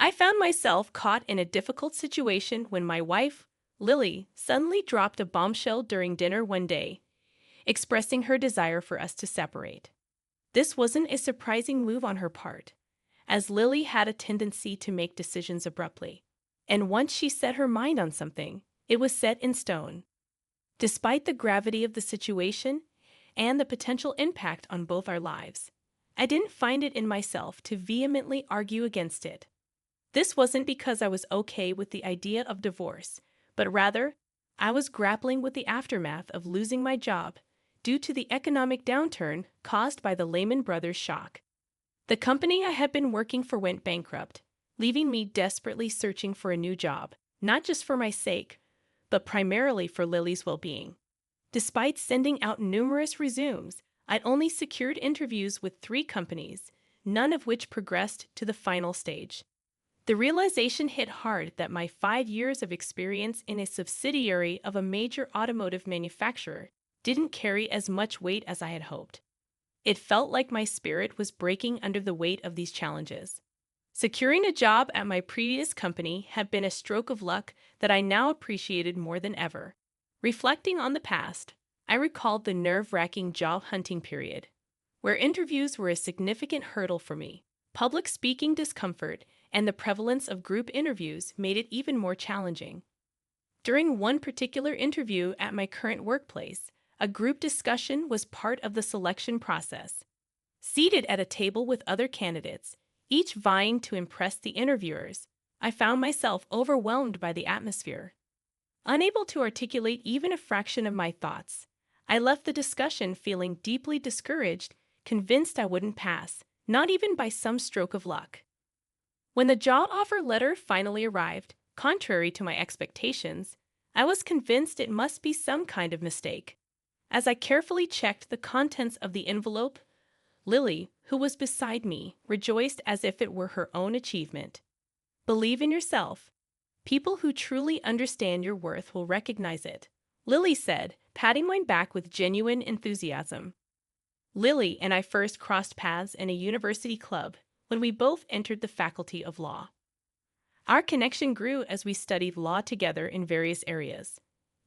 I found myself caught in a difficult situation when my wife, Lily, suddenly dropped a bombshell during dinner one day, expressing her desire for us to separate. This wasn't a surprising move on her part, as Lily had a tendency to make decisions abruptly. And once she set her mind on something, it was set in stone. Despite the gravity of the situation and the potential impact on both our lives, I didn't find it in myself to vehemently argue against it. This wasn't because I was okay with the idea of divorce, but rather, I was grappling with the aftermath of losing my job due to the economic downturn caused by the Lehman Brothers shock. The company I had been working for went bankrupt, leaving me desperately searching for a new job, not just for my sake, but primarily for Lily's well-being. Despite sending out numerous resumes, I'd only secured interviews with 3 companies, none of which progressed to the final stage. The realization hit hard that my 5 years of experience in a subsidiary of a major automotive manufacturer didn't carry as much weight as I had hoped. It felt like my spirit was breaking under the weight of these challenges. Securing a job at my previous company had been a stroke of luck that I now appreciated more than ever. Reflecting on the past, I recalled the nerve-wracking job hunting period, where interviews were a significant hurdle for me. Public speaking discomfort and the prevalence of group interviews made it even more challenging. During one particular interview at my current workplace, a group discussion was part of the selection process. Seated at a table with other candidates, each vying to impress the interviewers, I found myself overwhelmed by the atmosphere. Unable to articulate even a fraction of my thoughts, I left the discussion feeling deeply discouraged, convinced I wouldn't pass, not even by some stroke of luck. When the job offer letter finally arrived, contrary to my expectations, I was convinced it must be some kind of mistake. As I carefully checked the contents of the envelope, Lily, who was beside me, rejoiced as if it were her own achievement. Believe in yourself. People who truly understand your worth will recognize it, Lily said, patting my back with genuine enthusiasm. Lily and I first crossed paths in a university club when we both entered the Faculty of Law. Our connection grew as we studied law together in various areas.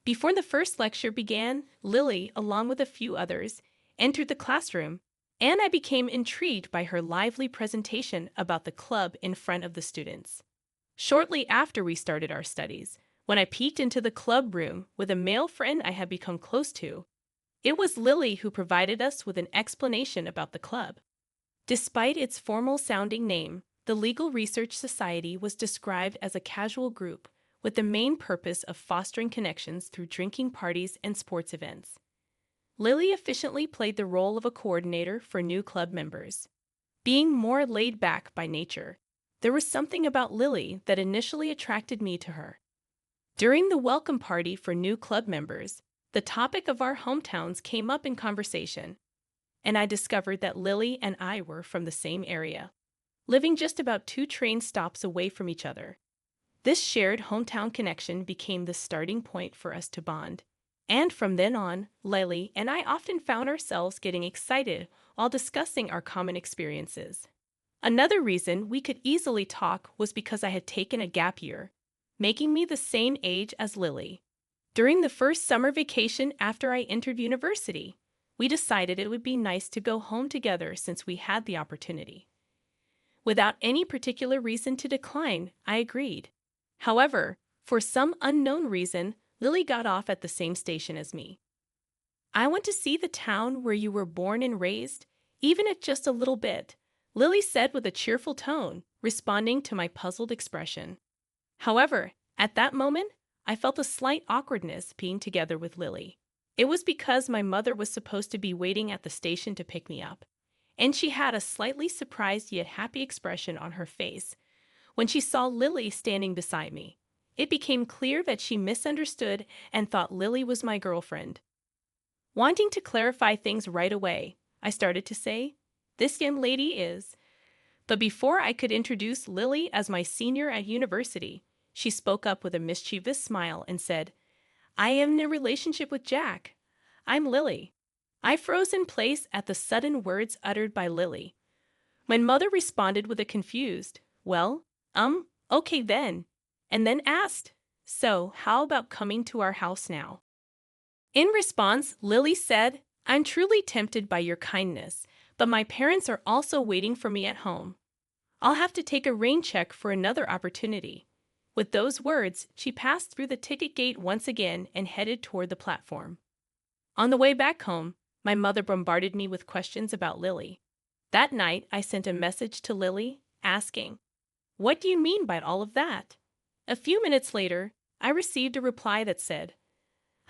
Before the first lecture began, Lily, along with a few others, entered the classroom, and I became intrigued by her lively presentation about the club in front of the students. Shortly after we started our studies, when I peeked into the club room with a male friend I had become close to, it was Lily who provided us with an explanation about the club. Despite its formal-sounding name, the Legal Research Society was described as a casual group with the main purpose of fostering connections through drinking parties and sports events. Lily efficiently played the role of a coordinator for new club members. Being more laid back by nature, there was something about Lily that initially attracted me to her. During the welcome party for new club members, the topic of our hometowns came up in conversation, and I discovered that Lily and I were from the same area, living just about 2 train stops away from each other. This shared hometown connection became the starting point for us to bond, and from then on, Lily and I often found ourselves getting excited while discussing our common experiences. Another reason we could easily talk was because I had taken a gap year, making me the same age as Lily. During the first summer vacation after I entered university, we decided it would be nice to go home together since we had the opportunity. Without any particular reason to decline, I agreed. However, for some unknown reason, Lily got off at the same station as me. "I want to see the town where you were born and raised, even if just a little bit," Lily said with a cheerful tone, responding to my puzzled expression. However, at that moment, I felt a slight awkwardness being together with Lily. It was because my mother was supposed to be waiting at the station to pick me up, and she had a slightly surprised yet happy expression on her face when she saw Lily standing beside me. It became clear that she misunderstood and thought Lily was my girlfriend. Wanting to clarify things right away, I started to say, "This young lady is..." But before I could introduce Lily as my senior at university, she spoke up with a mischievous smile and said, "I am in a relationship with Jack. I'm Lily." I froze in place at the sudden words uttered by Lily. My mother responded with a confused, "Well, Okay then. And then asked, so how about coming to our house now? In response, Lily said, I'm truly tempted by your kindness, but my parents are also waiting for me at home. I'll have to take a rain check for another opportunity. With those words, she passed through the ticket gate once again and headed toward the platform. On the way back home, my mother bombarded me with questions about Lily. That night, I sent a message to Lily, asking, what do you mean by all of that? A few minutes later, I received a reply that said,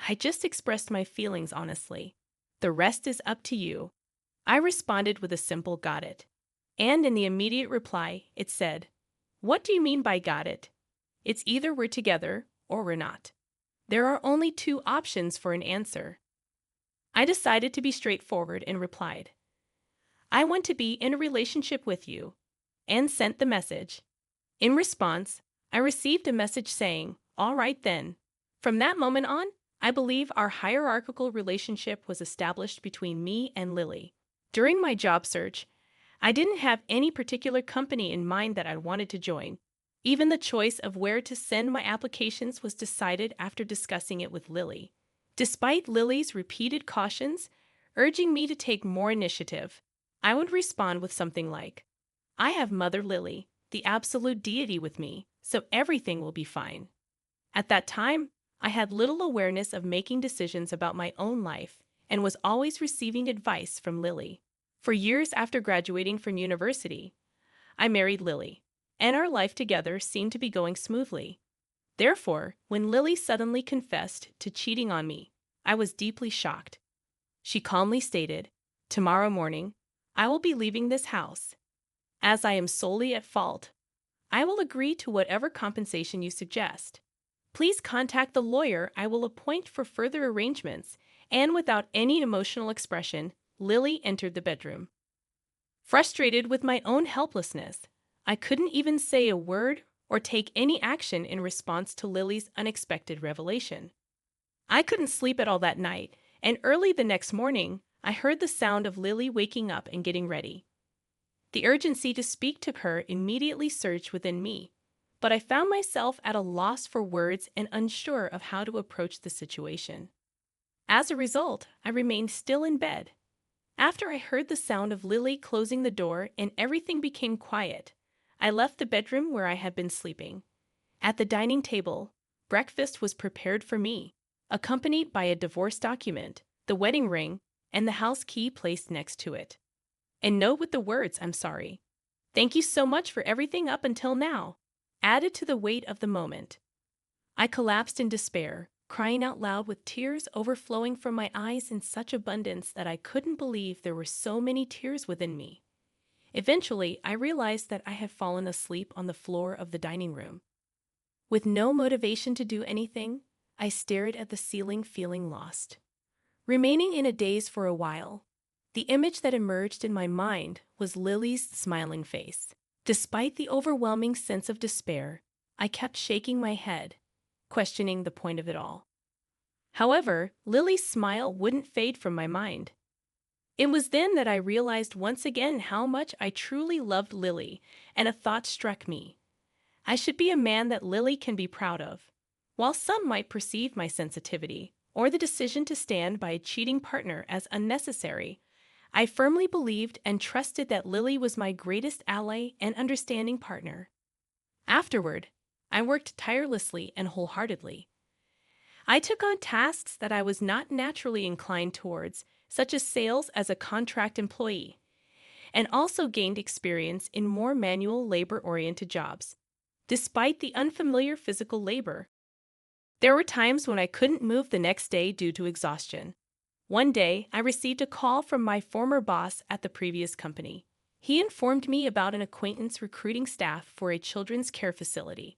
I just expressed my feelings honestly. The rest is up to you. I responded with a simple got it. And in the immediate reply, it said, what do you mean by got it? It's either we're together or we're not. There are only two options for an answer. I decided to be straightforward and replied, I want to be in a relationship with you, and sent the message. In response, I received a message saying, all right then. From that moment on, I believe our hierarchical relationship was established between me and Lily. During my job search, I didn't have any particular company in mind that I wanted to join. Even the choice of where to send my applications was decided after discussing it with Lily. Despite Lily's repeated cautions, urging me to take more initiative, I would respond with something like, I have Mother Lily, the absolute deity with me, so everything will be fine. At that time, I had little awareness of making decisions about my own life and was always receiving advice from Lily. For years after graduating from university, I married Lily, and our life together seemed to be going smoothly. Therefore, when Lily suddenly confessed to cheating on me, I was deeply shocked. She calmly stated, tomorrow morning, I will be leaving this house. As I am solely at fault, I will agree to whatever compensation you suggest. Please contact the lawyer I will appoint for further arrangements, and without any emotional expression, Lily entered the bedroom. Frustrated with my own helplessness, I couldn't even say a word or take any action in response to Lily's unexpected revelation. I couldn't sleep at all that night, and early the next morning, I heard the sound of Lily waking up and getting ready. The urgency to speak to her immediately surged within me, but I found myself at a loss for words and unsure of how to approach the situation. As a result, I remained still in bed. After I heard the sound of Lily closing the door and everything became quiet, I left the bedroom where I had been sleeping. At the dining table, breakfast was prepared for me, accompanied by a divorce document, the wedding ring, and the house key placed next to it. And note with the words, I'm sorry. Thank you so much for everything up until now, added to the weight of the moment. I collapsed in despair, crying out loud with tears overflowing from my eyes in such abundance that I couldn't believe there were so many tears within me. Eventually, I realized that I had fallen asleep on the floor of the dining room. With no motivation to do anything, I stared at the ceiling feeling lost. Remaining in a daze for a while, the image that emerged in my mind was Lily's smiling face. Despite the overwhelming sense of despair, I kept shaking my head, questioning the point of it all. However, Lily's smile wouldn't fade from my mind. It was then that I realized once again how much I truly loved Lily, and a thought struck me. I should be a man that Lily can be proud of. While some might perceive my sensitivity, or the decision to stand by a cheating partner as unnecessary, I firmly believed and trusted that Lily was my greatest ally and understanding partner. Afterward, I worked tirelessly and wholeheartedly. I took on tasks that I was not naturally inclined towards, such as sales as a contract employee, and also gained experience in more manual labor-oriented jobs. Despite the unfamiliar physical labor, there were times when I couldn't move the next day due to exhaustion. One day, I received a call from my former boss at the previous company. He informed me about an acquaintance recruiting staff for a children's care facility,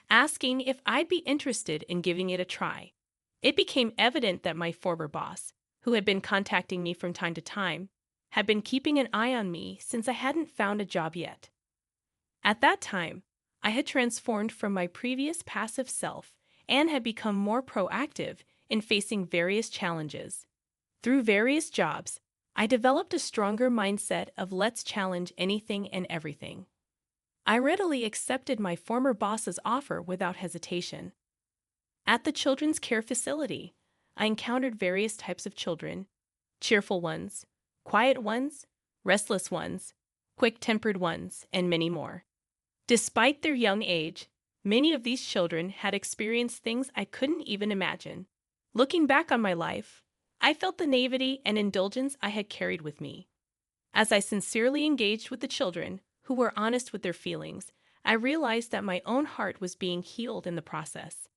asking if I'd be interested in giving it a try. It became evident that my former boss, who had been contacting me from time to time, had been keeping an eye on me since I hadn't found a job yet. At that time, I had transformed from my previous passive self and had become more proactive in facing various challenges. Through various jobs, I developed a stronger mindset of let's challenge anything and everything. I readily accepted my former boss's offer without hesitation. At the children's care facility, I encountered various types of children: cheerful ones, quiet ones, restless ones, quick-tempered ones, and many more. Despite their young age, many of these children had experienced things I couldn't even imagine. Looking back on my life, I felt the naivety and indulgence I had carried with me. As I sincerely engaged with the children, who were honest with their feelings, I realized that my own heart was being healed in the process.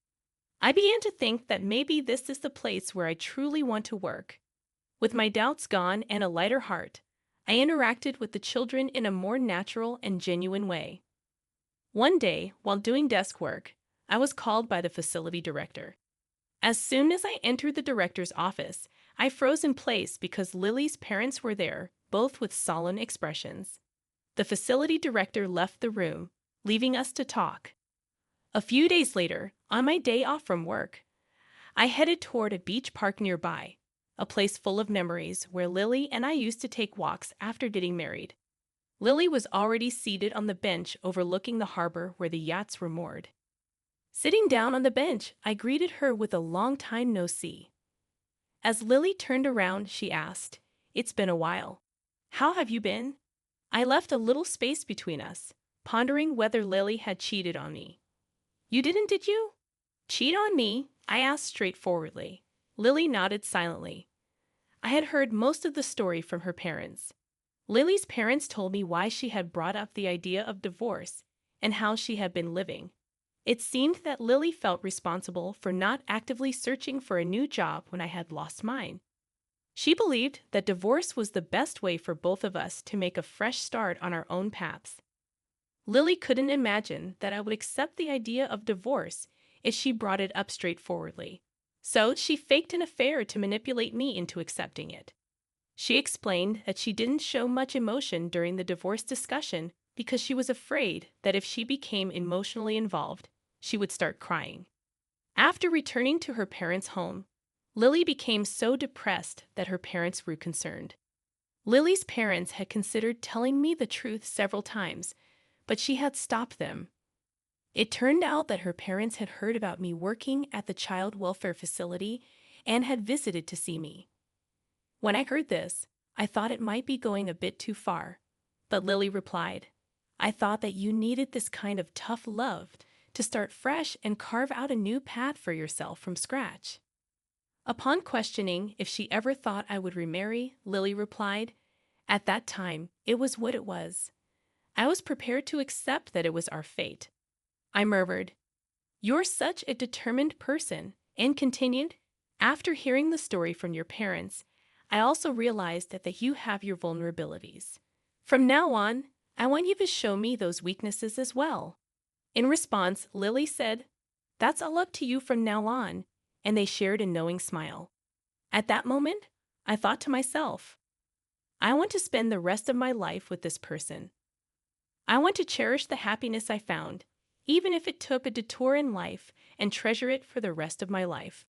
I began to think that maybe this is the place where I truly want to work. With my doubts gone and a lighter heart, I interacted with the children in a more natural and genuine way. One day, while doing desk work, I was called by the facility director. As soon as I entered the director's office, I froze in place because Lily's parents were there, both with solemn expressions. The facility director left the room, leaving us to talk. A few days later, on my day off from work, I headed toward a beach park nearby, a place full of memories where Lily and I used to take walks after getting married. Lily was already seated on the bench overlooking the harbor where the yachts were moored. Sitting down on the bench, I greeted her with a long time no see. As Lily turned around, she asked, "It's been a while. How have you been?" I left a little space between us, pondering whether Lily had cheated on me. "You didn't, did you?" "Cheat on me?" I asked straightforwardly. Lily nodded silently. I had heard most of the story from her parents. Lily's parents told me why she had brought up the idea of divorce and how she had been living. It seemed that Lily felt responsible for not actively searching for a new job when I had lost mine. She believed that divorce was the best way for both of us to make a fresh start on our own paths. Lily couldn't imagine that I would accept the idea of divorce if she brought it up straightforwardly. So she faked an affair to manipulate me into accepting it. She explained that she didn't show much emotion during the divorce discussion because she was afraid that if she became emotionally involved, she would start crying. After returning to her parents' home, Lily became so depressed that her parents grew concerned. Lily's parents had considered telling me the truth several times, but she had stopped them. It turned out that her parents had heard about me working at the child welfare facility and had visited to see me. When I heard this, I thought it might be going a bit too far, but Lily replied, "I thought that you needed this kind of tough love to start fresh and carve out a new path for yourself from scratch." Upon questioning if she ever thought I would remarry, Lily replied, "At that time, it was what it was. I was prepared to accept that it was our fate." I murmured, "You're such a determined person," and continued, "After hearing the story from your parents, I also realized that you have your vulnerabilities. From now on, I want you to show me those weaknesses as well." In response, Lily said, "That's all up to you from now on," and they shared a knowing smile. At that moment, I thought to myself, I want to spend the rest of my life with this person. I want to cherish the happiness I found, even if it took a detour in life, and treasure it for the rest of my life.